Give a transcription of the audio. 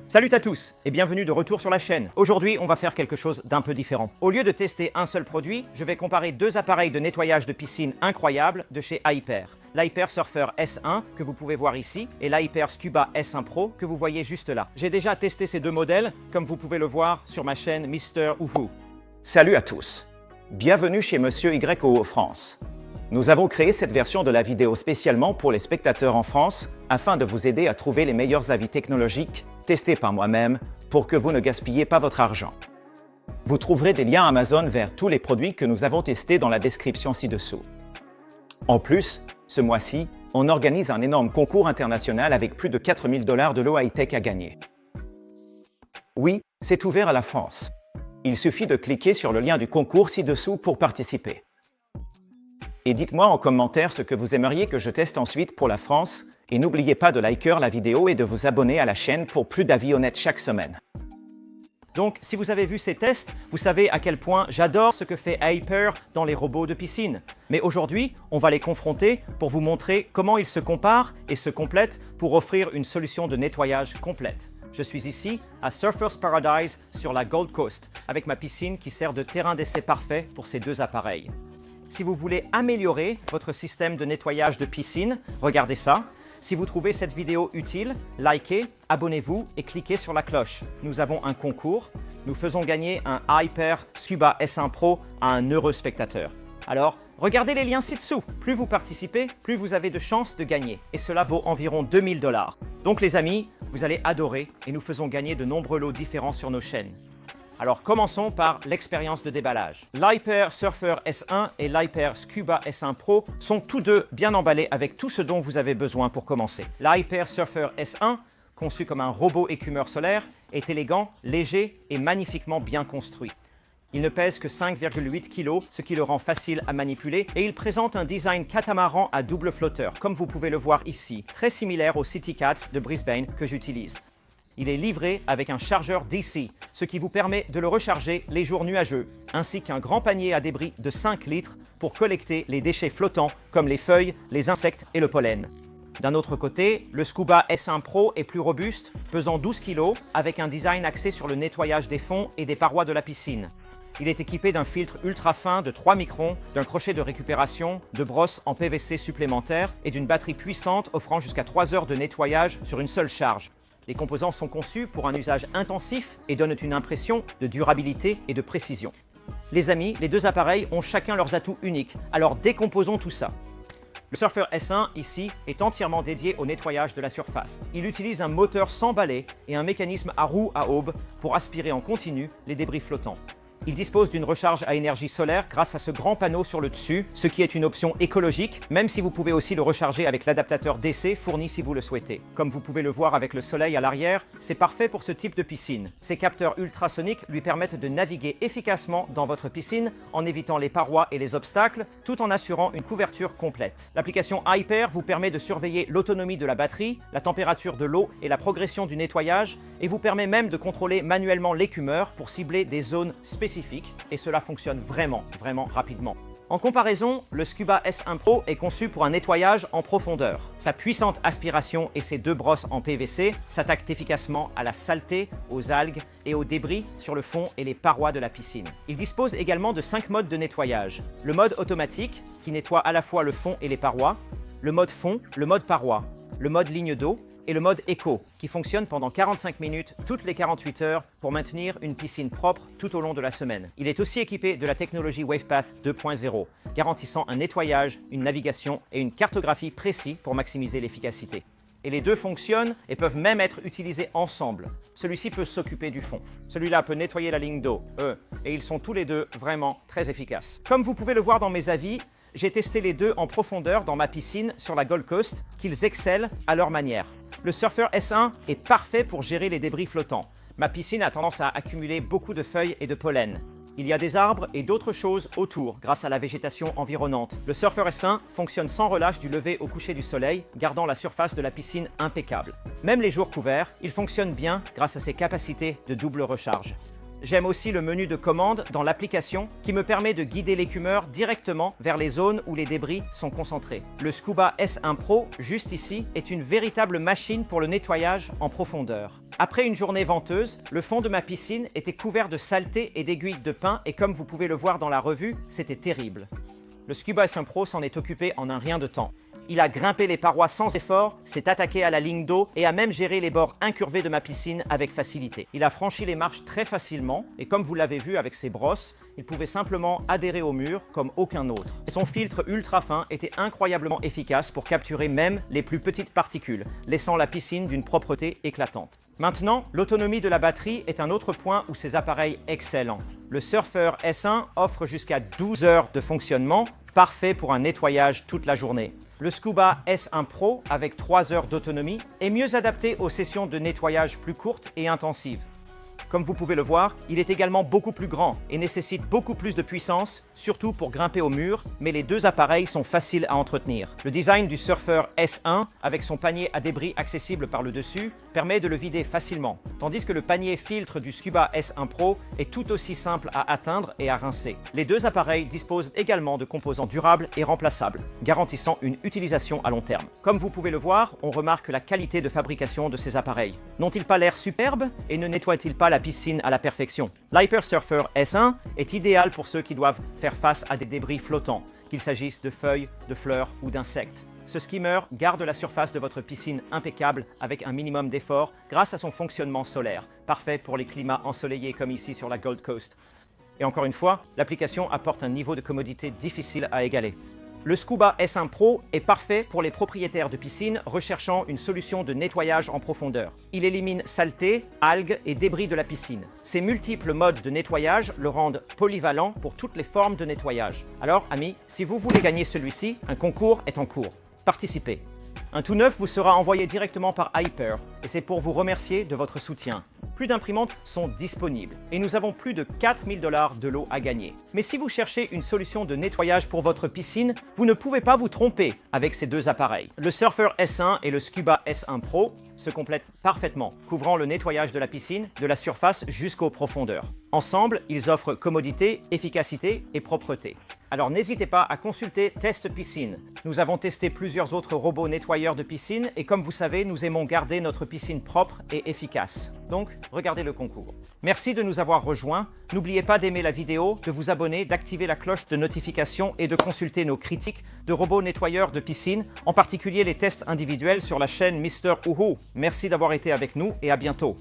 Salut à tous et bienvenue de retour sur la chaîne. Aujourd'hui, on va faire quelque chose d'un peu différent. Au lieu de tester un seul produit, je vais comparer deux appareils de nettoyage de piscine incroyables de chez Hyper. L'Hyper Surfer S1 que vous pouvez voir ici et l'Hyper Scuba S1 Pro que vous voyez juste là. J'ai déjà testé ces deux modèles, comme vous pouvez le voir sur ma chaîne Mr. Woohoo. Salut à tous. Bienvenue chez Monsieur YOO France. Nous avons créé cette version de la vidéo spécialement pour les spectateurs en France afin de vous aider à trouver les meilleurs avis technologiques testés par moi-même pour que vous ne gaspillez pas votre argent. Vous trouverez des liens Amazon vers tous les produits que nous avons testés dans la description ci-dessous. En plus, ce mois-ci, on organise un énorme concours international avec plus de 4 000 $ de lot high-tech à gagner. Oui, c'est ouvert à la France. Il suffit de cliquer sur le lien du concours ci-dessous pour participer. Et dites-moi en commentaire ce que vous aimeriez que je teste ensuite pour la France. Et n'oubliez pas de liker la vidéo et de vous abonner à la chaîne pour plus d'avis honnêtes chaque semaine. Donc, si vous avez vu ces tests, vous savez à quel point j'adore ce que fait Hyper dans les robots de piscine. Mais aujourd'hui, on va les confronter pour vous montrer comment ils se comparent et se complètent pour offrir une solution de nettoyage complète. Je suis ici à Surfer's Paradise sur la Gold Coast avec ma piscine qui sert de terrain d'essai parfait pour ces deux appareils. Si vous voulez améliorer votre système de nettoyage de piscine, regardez ça. Si vous trouvez cette vidéo utile, likez, abonnez-vous et cliquez sur la cloche. Nous avons un concours. Nous faisons gagner un Hyper Scuba S1 Pro à un heureux spectateur. Alors, regardez les liens ci-dessous. Plus vous participez, plus vous avez de chances de gagner. Et cela vaut environ 2 000 $. Donc les amis, vous allez adorer et nous faisons gagner de nombreux lots différents sur nos chaînes. Alors commençons par l'expérience de déballage. L'Hyper Surfer S1 et l'Hyper Scuba S1 Pro sont tous deux bien emballés avec tout ce dont vous avez besoin pour commencer. L'Hyper Surfer S1, conçu comme un robot écumeur solaire, est élégant, léger et magnifiquement bien construit. Il ne pèse que 5,8 kg, ce qui le rend facile à manipuler, et il présente un design catamaran à double flotteur, comme vous pouvez le voir ici, très similaire au City Cats de Brisbane que j'utilise. Il est livré avec un chargeur DC, ce qui vous permet de le recharger les jours nuageux, ainsi qu'un grand panier à débris de 5 litres pour collecter les déchets flottants comme les feuilles, les insectes et le pollen. D'un autre côté, le Scuba S1 Pro est plus robuste, pesant 12 kg, avec un design axé sur le nettoyage des fonds et des parois de la piscine. Il est équipé d'un filtre ultra fin de 3 microns, d'un crochet de récupération, de brosses en PVC supplémentaires et d'une batterie puissante offrant jusqu'à 3 heures de nettoyage sur une seule charge. Les composants sont conçus pour un usage intensif et donnent une impression de durabilité et de précision. Les amis, les deux appareils ont chacun leurs atouts uniques, alors décomposons tout ça. Le Surfer S1, ici, est entièrement dédié au nettoyage de la surface. Il utilise un moteur sans balai et un mécanisme à roue à aube pour aspirer en continu les débris flottants. Il dispose d'une recharge à énergie solaire grâce à ce grand panneau sur le dessus, ce qui est une option écologique, même si vous pouvez aussi le recharger avec l'adaptateur DC fourni si vous le souhaitez. Comme vous pouvez le voir avec le soleil à l'arrière, c'est parfait pour ce type de piscine. Ces capteurs ultrasoniques lui permettent de naviguer efficacement dans votre piscine en évitant les parois et les obstacles, tout en assurant une couverture complète. L'application Hyper vous permet de surveiller l'autonomie de la batterie, la température de l'eau et la progression du nettoyage, et vous permet même de contrôler manuellement l'écumeur pour cibler des zones spécifiques, et cela fonctionne vraiment rapidement. En comparaison, le Scuba S1 Pro est conçu pour un nettoyage en profondeur. Sa puissante aspiration et ses deux brosses en PVC s'attaquent efficacement à la saleté, aux algues et aux débris sur le fond et les parois de la piscine. Il dispose également de 5 modes de nettoyage. Le mode automatique, qui nettoie à la fois le fond et les parois, le mode fond, le mode paroi, le mode ligne d'eau, et le mode éco, qui fonctionne pendant 45 minutes toutes les 48 heures pour maintenir une piscine propre tout au long de la semaine. Il est aussi équipé de la technologie WavePath 2.0, garantissant un nettoyage, une navigation et une cartographie précis pour maximiser l'efficacité. Et les deux fonctionnent et peuvent même être utilisés ensemble. Celui-ci peut s'occuper du fond. Celui-là peut nettoyer la ligne d'eau, et ils sont tous les deux vraiment très efficaces. Comme vous pouvez le voir dans mes avis, j'ai testé les deux en profondeur dans ma piscine sur la Gold Coast, qu'ils excellent à leur manière. Le Surfer S1 est parfait pour gérer les débris flottants. Ma piscine a tendance à accumuler beaucoup de feuilles et de pollen. Il y a des arbres et d'autres choses autour grâce à la végétation environnante. Le Surfer S1 fonctionne sans relâche du lever au coucher du soleil, gardant la surface de la piscine impeccable. Même les jours couverts, il fonctionne bien grâce à ses capacités de double recharge. J'aime aussi le menu de commande dans l'application qui me permet de guider l'écumeur directement vers les zones où les débris sont concentrés. Le Scuba S1 Pro, juste ici, est une véritable machine pour le nettoyage en profondeur. Après une journée venteuse, le fond de ma piscine était couvert de saleté et d'aiguilles de pin et comme vous pouvez le voir dans la revue, c'était terrible. Le Scuba S1 Pro s'en est occupé en un rien de temps. Il a grimpé les parois sans effort, s'est attaqué à la ligne d'eau et a même géré les bords incurvés de ma piscine avec facilité. Il a franchi les marches très facilement et comme vous l'avez vu avec ses brosses, il pouvait simplement adhérer au mur comme aucun autre. Son filtre ultra fin était incroyablement efficace pour capturer même les plus petites particules, laissant la piscine d'une propreté éclatante. Maintenant, l'autonomie de la batterie est un autre point où ces appareils excellent. Le Surfer S1 offre jusqu'à 12 heures de fonctionnement, parfait pour un nettoyage toute la journée. Le Scuba S1 Pro, avec 3 heures d'autonomie, est mieux adapté aux sessions de nettoyage plus courtes et intensives. Comme vous pouvez le voir, il est également beaucoup plus grand et nécessite beaucoup plus de puissance, surtout pour grimper au mur, mais les deux appareils sont faciles à entretenir. Le design du Surfer S1, avec son panier à débris accessible par le dessus, permet de le vider facilement, tandis que le panier filtre du Scuba S1 Pro est tout aussi simple à atteindre et à rincer. Les deux appareils disposent également de composants durables et remplaçables, garantissant une utilisation à long terme. Comme vous pouvez le voir, on remarque la qualité de fabrication de ces appareils. N'ont-ils pas l'air superbes et ne nettoient-ils pas la piscine à la perfection? l'Hyper Surfer S1 est idéal pour ceux qui doivent faire face à des débris flottants, qu'il s'agisse de feuilles, de fleurs ou d'insectes. Ce skimmer garde la surface de votre piscine impeccable avec un minimum d'effort grâce à son fonctionnement solaire, parfait pour les climats ensoleillés comme ici sur la Gold Coast. Et encore une fois, l'application apporte un niveau de commodité difficile à égaler. Le Scuba S1 Pro est parfait pour les propriétaires de piscines recherchant une solution de nettoyage en profondeur. Il élimine saleté, algues et débris de la piscine. Ses multiples modes de nettoyage le rendent polyvalent pour toutes les formes de nettoyage. Alors, amis, si vous voulez gagner celui-ci, un concours est en cours. Participez. Un tout neuf vous sera envoyé directement par Hyper et c'est pour vous remercier de votre soutien. Plus d'imprimantes sont disponibles et nous avons plus de 4000 $ de lot à gagner. Mais si vous cherchez une solution de nettoyage pour votre piscine, vous ne pouvez pas vous tromper avec ces deux appareils. Le Surfer S1 et le Scuba S1 Pro se complètent parfaitement, couvrant le nettoyage de la piscine, de la surface jusqu'aux profondeurs. Ensemble, ils offrent commodité, efficacité et propreté. Alors n'hésitez pas à consulter Test Piscine. Nous avons testé plusieurs autres robots nettoyeurs de piscine et comme vous savez, nous aimons garder notre piscine propre et efficace. Donc, regardez le concours. Merci de nous avoir rejoints. N'oubliez pas d'aimer la vidéo, de vous abonner, d'activer la cloche de notification et de consulter nos critiques de robots nettoyeurs de piscine, en particulier les tests individuels sur la chaine Mr. Uhu. Merci d'avoir été avec nous et à bientôt.